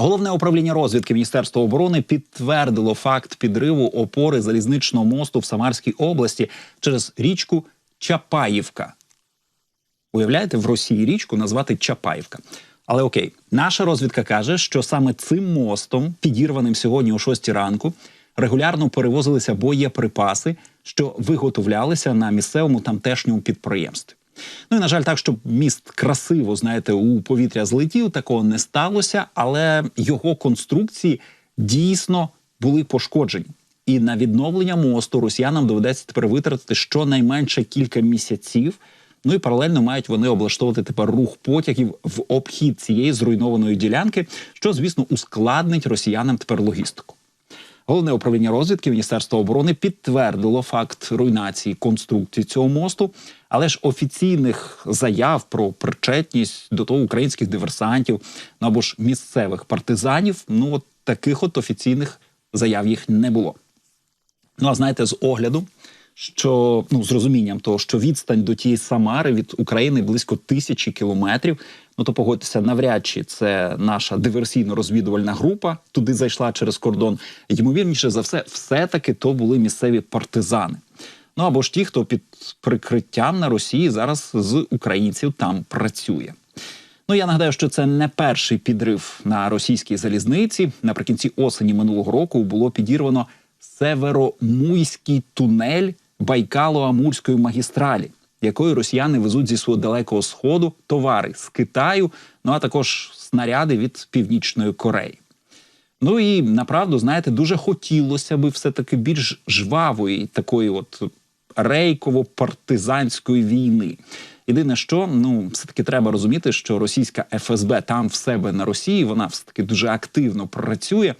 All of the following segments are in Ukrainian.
Головне управління розвідки Міністерства оборони підтвердило факт підриву опори залізничного мосту в Самарській області через річку Чапаївка. Уявляєте, в Росії річку назвати Чапаївка. Але окей, наша розвідка каже, що саме цим мостом, підірваним сьогодні о 6 ранку, регулярно перевозилися боєприпаси, що виготовлялися на місцевому тамтешньому підприємстві. Ну і, на жаль, так, щоб міст красиво, знаєте, у повітря злетів, такого не сталося, але його конструкції дійсно були пошкоджені. І на відновлення мосту росіянам доведеться тепер витратити щонайменше кілька місяців. Ну і паралельно мають вони облаштовувати тепер рух потягів в обхід цієї зруйнованої ділянки, що, звісно, ускладнить росіянам тепер логістику. Головне управління розвідки Міністерства оборони підтвердило факт руйнації конструкції цього мосту, але ж офіційних заяв про причетність до того українських диверсантів, ну або ж місцевих партизанів, ну от таких от офіційних заяв їх не було. Ну а знаєте, з огляду, що, з розумінням того, що відстань до тієї Самари від України близько 1000 кілометрів, ну то погодьтеся, навряд чи це наша диверсійно-розвідувальна група туди зайшла через кордон. Ймовірніше за все-таки то були місцеві партизани. Ну або ж ті, хто під прикриттям на Росії зараз з українців там працює. Ну, я нагадаю, що це не перший підрив на російській залізниці. Наприкінці осені минулого року було підірвано Северомуйський тунель Байкало-Амурської магістралі, якою росіяни везуть зі свого далекого сходу товари з Китаю, ну а також снаряди від Північної Кореї. Ну і, направду, знаєте, дуже хотілося би все-таки більш жвавої такої от рейково-партизанської війни. Єдине що, все-таки треба розуміти, що російська ФСБ там в себе на Росії, вона все-таки дуже активно працює,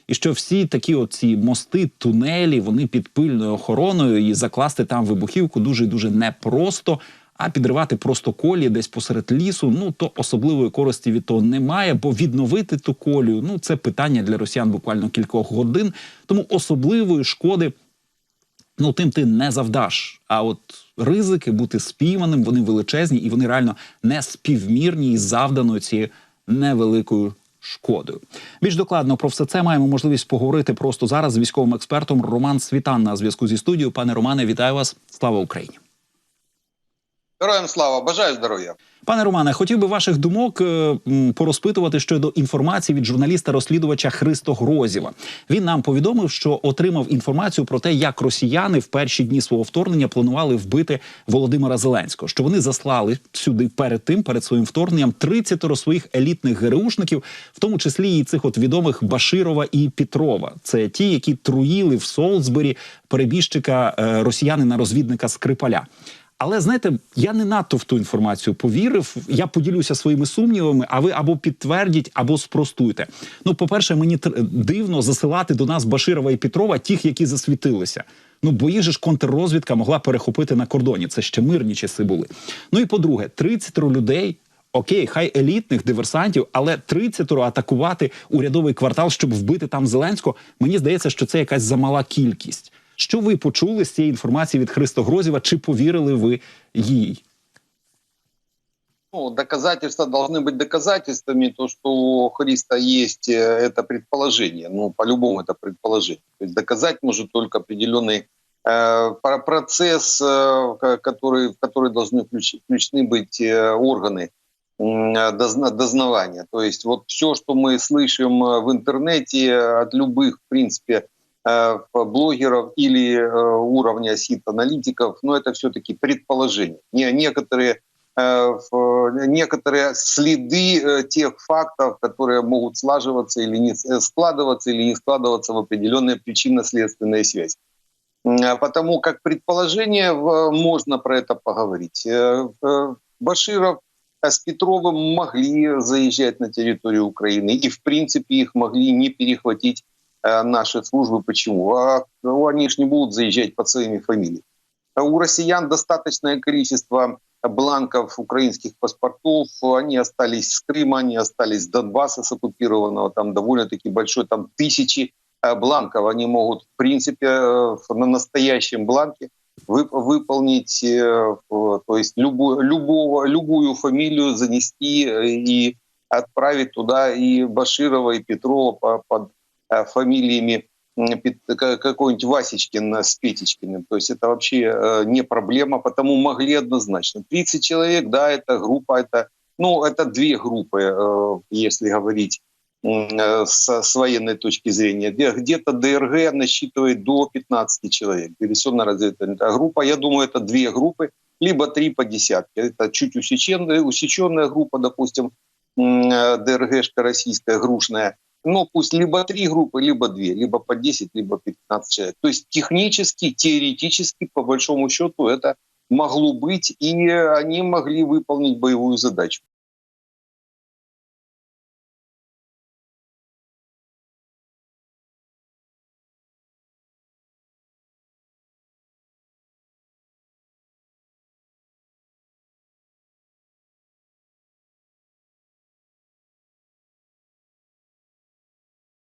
і що всі такі оці мости, тунелі, вони під пильною охороною, і закласти там вибухівку дуже-дуже непросто, а підривати просто колії десь посеред лісу, то особливої користі від того немає, бо відновити ту колію, це питання для росіян буквально кількох годин, тому особливої шкоди, тим ти не завдаш. А от ризики бути спійманим, вони величезні, і вони реально не співмірні із завданою цією невеликою шкодою. Більш докладно про все це маємо можливість поговорити просто зараз з військовим експертом Роман Світан на зв'язку зі студією. Пане Романе, вітаю вас. Слава Україні. Героям слава, бажаю здоров'я. Пане Романе, хотів би ваших думок порозпитувати щодо інформації від журналіста-розслідувача Христо Грозєва. Він нам повідомив, що отримав інформацію про те, як росіяни в перші дні свого вторгнення планували вбити Володимира Зеленського. Що вони заслали сюди перед своїм вторгненням 30 своїх елітних ГРУшників, в тому числі і цих от відомих Баширова і Петрова. Це ті, які труїли в Солсбері перебіжчика росіянина-розвідника Скрипаля. Але, знаєте, я не надто в ту інформацію повірив, я поділюся своїми сумнівами, а ви або підтвердіть, або спростуйте. По-перше, мені дивно засилати до нас Баширова і Петрова тих, які засвітилися. Бо їх же ж контррозвідка могла перехопити на кордоні, це ще мирні часи були. І по-друге, 30 людей, окей, хай елітних диверсантів, але 30 атакувати урядовий квартал, щоб вбити там Зеленського, мені здається, що це якась замала кількість. Що ви почули з цієї інформації від Христо Грозєва? Чи повірили ви їй? Доказательства должны быть доказательствами. То, что у Христа есть это предположение. По-любому это предположение. То есть доказать может только определенный процесс, в который должны включены быть органы дознавания. То есть вот все, что мы слышим в интернете от любых, в принципе, блогеров или уровня сит-аналитиков, но это все-таки предположение. Некоторые следы тех фактов, которые могут слаживаться или не складываться, или не складываться в определенные причинно-следственные связи. Потому как предположение можно про это поговорить. Баширов с Петровым могли заезжать на территорию Украины, и в принципе их могли не перехватить наши службы. Почему? Они же не будут заезжать под своими фамилиями. У россиян достаточное количество бланков украинских паспортов. Они остались с Крыма, они остались с Донбасса, с оккупированного. Там довольно-таки большой, там 1000 бланков. Они могут, в принципе, на настоящем бланке выполнить, то есть любую фамилию занести и отправить туда и Баширова, и Петрова под фамилиями какой-нибудь Васечкин с Петечкиным. То есть это вообще не проблема, потому могли однозначно. 30 человек, да, это группа, это две группы, если говорить с военной точки зрения. Где-то ДРГ насчитывает до 15 человек. Диверсионно-разведывательная группа, я думаю, это две группы, либо 3 по десятке. Это чуть усеченная группа, допустим, ДРГшка российская, грушная. Но пусть либо 3 группы, либо 2, либо по 10, либо 15 человек. То есть технически, теоретически, по большому счету, это могло быть, и они могли выполнить боевую задачу.